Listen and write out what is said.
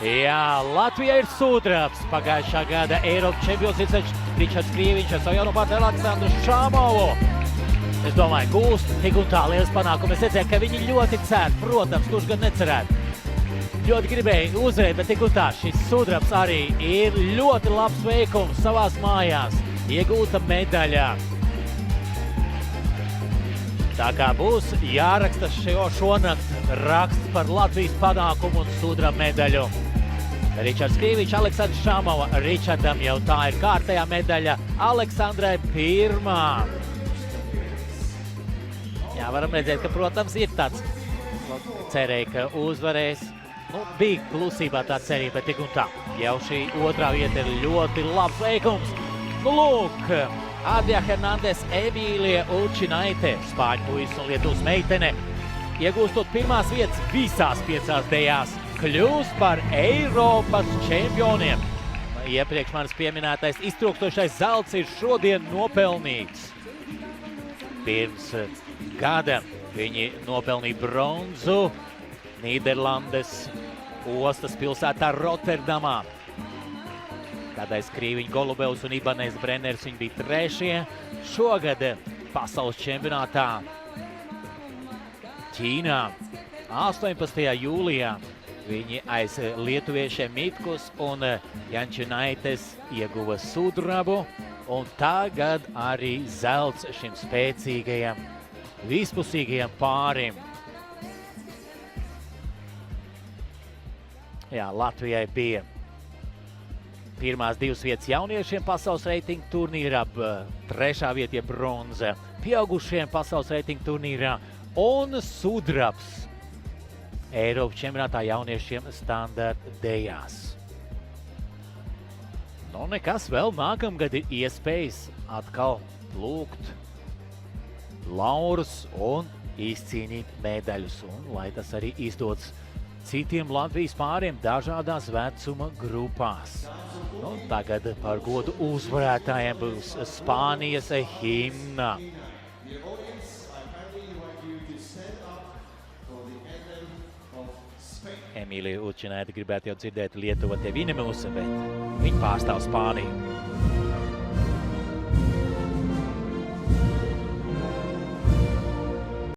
Jā, Latvijai ir sudrabs. Pagājušā gada Eiropas čempions ir Ričards Krīviņš ar savu jauno partneri Aleksandru Šāmovu. Es domāju, gūst tik un tā liels panākumi. Es redzēju, ka viņi ļoti cer, protams, kurš gan necerētu. Ļoti gribēju uzvarēt, bet tik un tā šis sudrabs arī ir ļoti labs veikums savās mājās. Iegūta medaļā. Tā kā būs jāraksta šonakt raksts par Latvijas panākumu un sudraba medaļu. Ričards Krīviņš, Aleksandrs Šāmova. Ričardam jau tā ir kārtējā medaļa, Aleksandrai pirmā. Jā, varam redzēt, ka, protams, ir tāds cerēja, ka uzvarēs. Bija klusībā tā cerība, bet tik un tā. Jau šī otrā vieta ir ļoti labs veikums. Lūk, Adria Hernandez, Emīlija Učinaite, spāņu puisis un Lietuvas meitene, iegūstot pirmās vietas visās 5 dejās, kļūst par Eiropas čempioniem. Iepriekš manis pieminētais iztrūkstošais zelts ir šodien nopelnīts. Pirms gada viņi nopelnīja bronzu Nīderlandes ostas pilsētā Rotterdamā. Kādais Krīviņš, Golubevs un Ibanez Brenners viņi bija 3. Šogad pasaules čempionātā Ķīnā 18. jūlijā viņi aiz lietuviešiem Mitkus un Jančinaites ieguva sudrabu. Un tagad arī zelts šim spēcīgajam, vispusīgajam pārim. Jā, Latvijai bija pirmās 2 vietas jauniešiem pasaules reitingu turnīrā, 3. vieta bronza pieaugušiem pasaules reitingu turnīrā un sudrabs Eiropas čempionātā jauniešiem standarta dejās. Nekas vēl nākamgad ir iespējas atkal lūgt laurus un izcīnīt medaļus. Un lai tas arī izdodas citiem Latvijas pāriem dažādās vecuma grupās. Tagad par godu uzvarētājiem būs Spānijas himna. Emīlija Učinaite gribētu jau dzirdēt Lietuva te viņa mūsu, bet viņa pārstāv Spāniju.